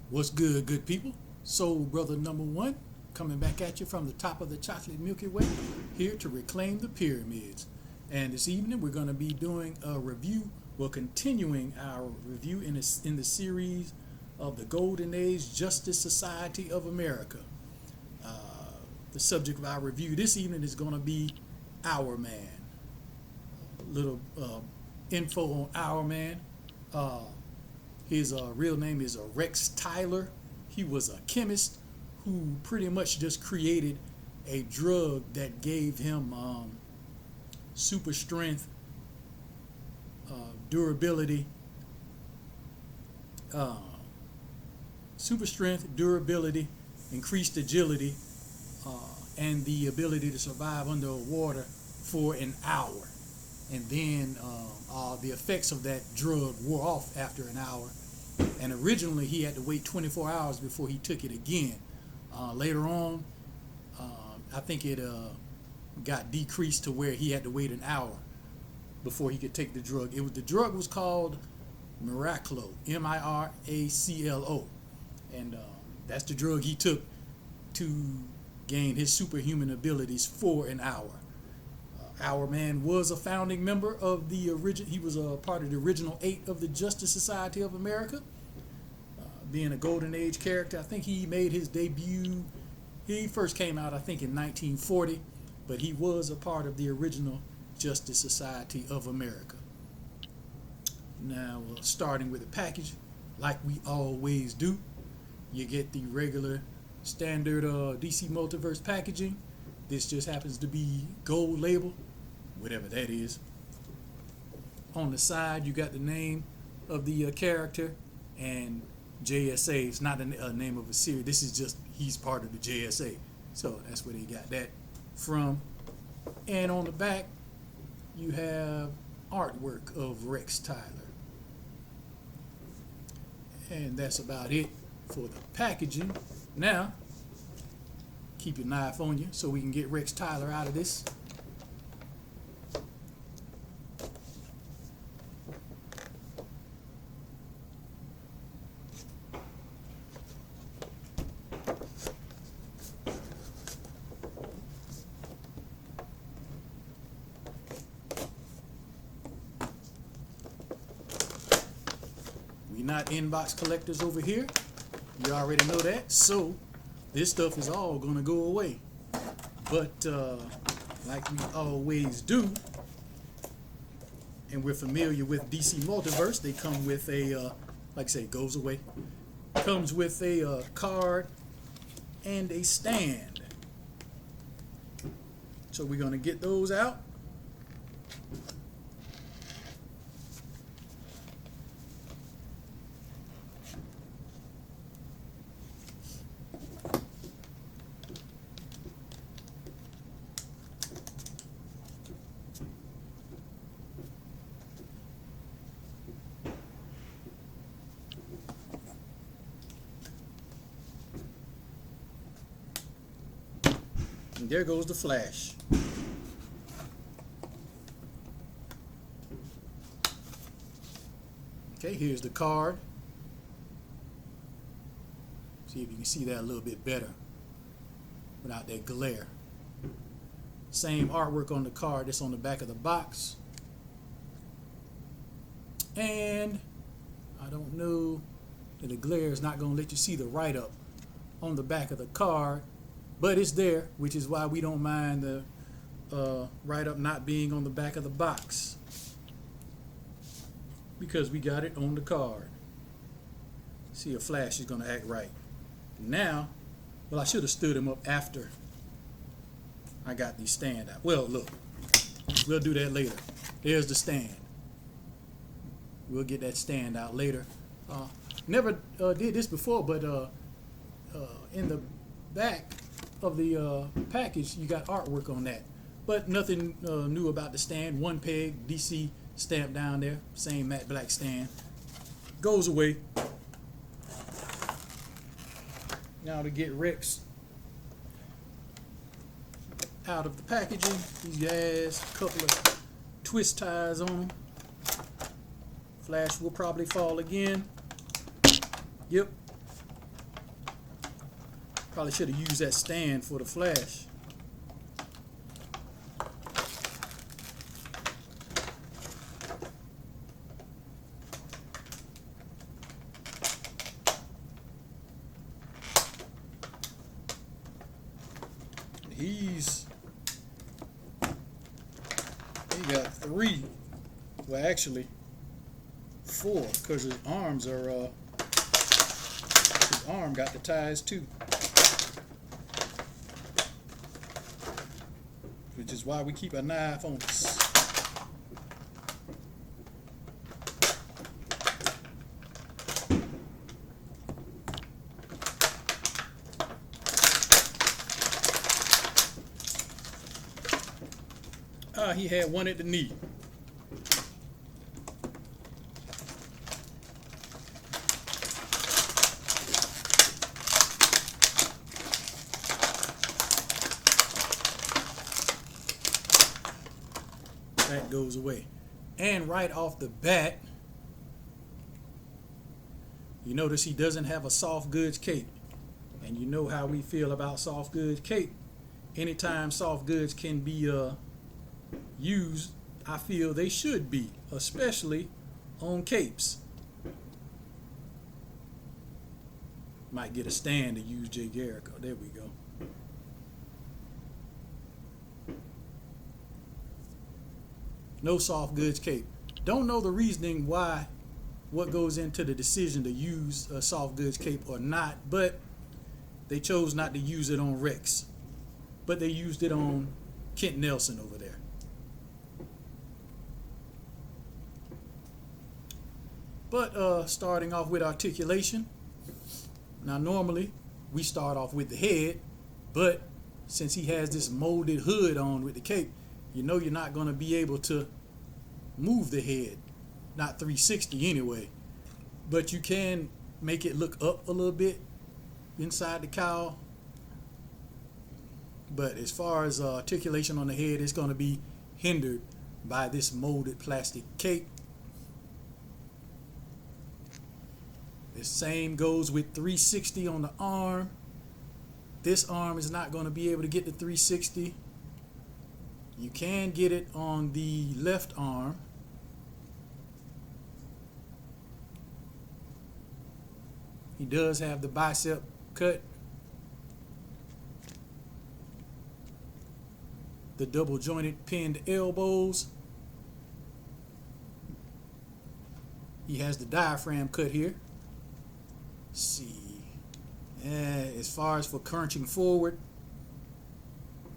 What's good, good people? Soul Brother number one, coming back at you from the top of the chocolate Milky Way, here to reclaim the pyramids. And this evening we're going to be doing a review, continuing our review in the series of the Golden Age Justice Society of America. The subject of our review this evening is going to be Hourman. A little info on Hourman. His real name is Rex Tyler. He was a chemist who pretty much just created a drug that gave him super strength, durability, increased agility, and the ability to survive underwater for an hour. And then the effects of that drug wore off after an hour. And originally he had to wait 24 hours before he took it again. Later on, I think it got decreased to where he had to wait an hour before he could take the drug. The drug was called Miraclo, Miraclo, and that's the drug he took to gain his superhuman abilities for an hour. Hourman was a founding member of the original. He was a part of the original 8 of the Justice Society of America. Being a Golden Age character, I think he made his debut. He first came out, I think, in 1940, but he was a part of the original Justice Society of America. Now, starting with the package, like we always do, you get the regular standard DC Multiverse packaging. This just happens to be gold label, whatever that is. On the side, you got the name of the character and JSA. It's not a name of a series. This is just he's part of the JSA. So that's where they got that from. And on the back, you have artwork of Rex Tyler. And that's about it for the packaging. Now, keep your knife on you so we can get Rex Tyler out of this. We're not inbox collectors over here. You already know that. So this stuff is all going to go away. But like we always do, and we're familiar with DC Multiverse, they come with a, like I say, goes away. Comes with a card and a stand. So we're going to get those out. And there goes the flash. Okay, here's the card. See if you can see that a little bit better without that glare. Same artwork on the card that's on the back of the box. And I don't know that the glare is not going to let you see the write-up on the back of the card. But it's there, which is why we don't mind the write-up not being on the back of the box, because we got it on the card. See, a flash is going to act right. Now, well, I should have stood him up after I got the stand out. Well, look, we'll do that later. There's the stand. We'll get that stand out later. Never did this before, but in the back of the package, you got artwork on that, but nothing new about the stand. One peg, DC stamp down there, same matte black stand. Goes away. Now to get Rex out of the packaging, he has a couple of twist ties on them. Flash will probably fall again. Yep, Probably should have used that stand for the flash. He got 3. Well, actually 4, because his arms are his arm got the ties too, which is why we keep a knife on us. He had one at the knee. That goes away. And right off the bat, you notice he doesn't have a soft goods cape. And you know how we feel about soft goods cape. Anytime soft goods can be used, I feel they should be, especially on capes. Might get a stand to use Jay Garrick. There we go. No soft goods cape. Don't know the reasoning why, what goes into the decision to use a soft goods cape or not, but they chose not to use it on Rex. But they used it on Kent Nelson over there. But starting off with articulation. Now normally we start off with the head, but since he has this molded hood on with the cape, you know you're not going to be able to move the head, not 360 anyway. But you can make it look up a little bit inside the cowl. But as far as articulation on the head, it's going to be hindered by this molded plastic cape. The same goes with 360 on the arm. This arm is not going to be able to get the 360. You can get it on the left arm. He does have the bicep cut. The double jointed pinned elbows. He has the diaphragm cut here. See, as far as for crunching forward,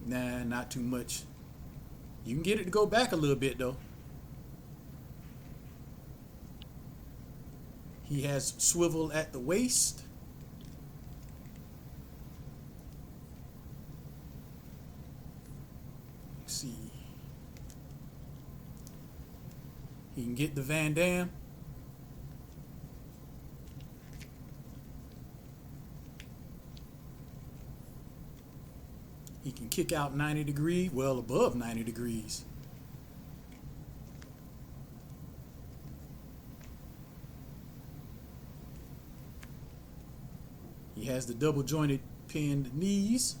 nah, not too much. You can get it to go back a little bit though. He has swivel at the waist. Let's see, he can get the Van Damme. He can kick out 90 degrees, well above 90 degrees. He has the double jointed pinned knees.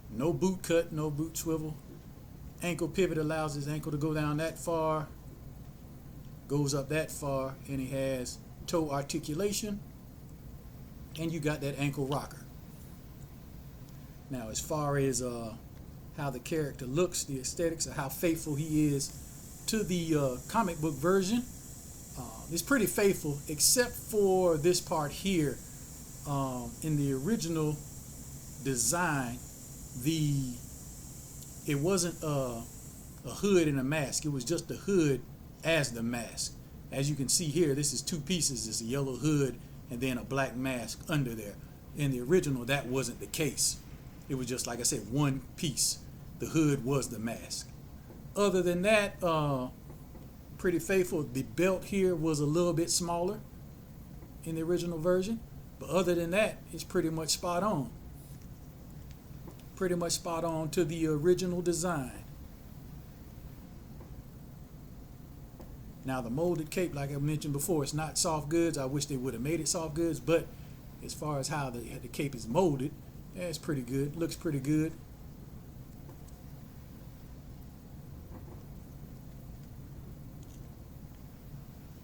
No boot cut, no boot swivel. Ankle pivot allows his ankle to go down that far, goes up that far, and he has toe articulation, and you got that ankle rocker. Now, as far as how the character looks, the aesthetics, or how faithful he is to the comic book version, it's pretty faithful, except for this part here. In the original design, it wasn't a hood and a mask. It was just the hood as the mask. As you can see here, this is 2 pieces. It's a yellow hood and then a black mask under there. In the original, that wasn't the case. It was just, like I said, 1 piece. The hood was the mask. Other than that, pretty faithful. The belt here was a little bit smaller in the original version. But other than that, it's pretty much spot on. Pretty much spot on to the original design. Now the molded cape, like I mentioned before, it's not soft goods. I wish they would have made it soft goods, but as far as how the cape is molded, yeah, it's pretty good. Looks pretty good.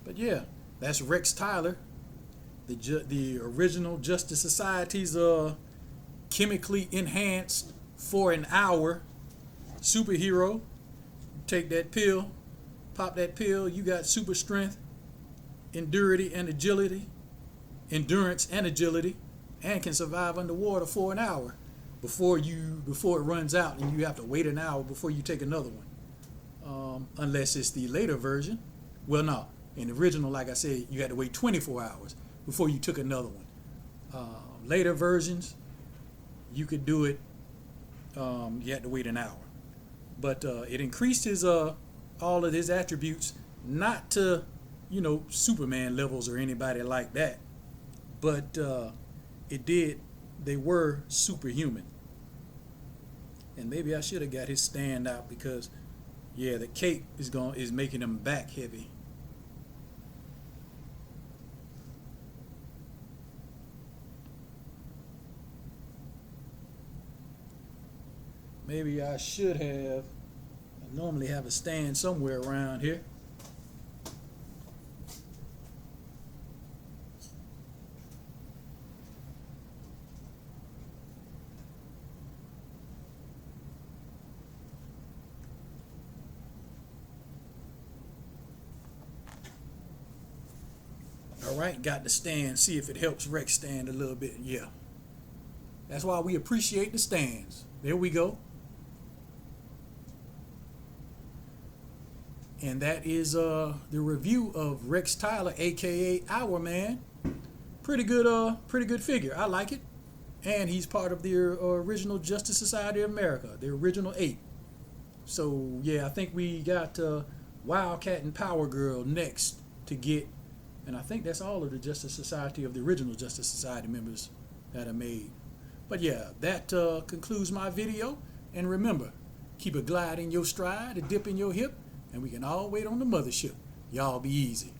But yeah, that's Rex Tyler, the original Justice Society's chemically enhanced for an hour superhero. Take that pill, pop that pill, you got super strength, endurance and agility, and can survive underwater for an hour before it runs out and you have to wait an hour before you take another one. Unless it's the later version. Well, no. In the original, like I said, you had to wait 24 hours before you took another one. Later versions, you could do it. You had to wait an hour. But it increased his all of his attributes, not to Superman levels or anybody like that, but they were superhuman. And maybe I should have got his stand out, because yeah, the cape is making him back heavy. Maybe I should have. I normally have a stand somewhere around here. All right, got the stand. See if it helps Rex stand a little bit. Yeah. That's why we appreciate the stands. There we go. And that is the review of Rex Tyler, aka Hourman. Pretty good figure. I like it. And he's part of the original Justice Society of America, the original 8. So yeah, I think we got Wildcat and Power Girl next to get, and I think that's all of the Justice Society of the original Justice Society members that are made. But yeah, that concludes my video. And remember, keep a glide in your stride, a dip in your hip, and we can all wait on the mothership. Y'all be easy.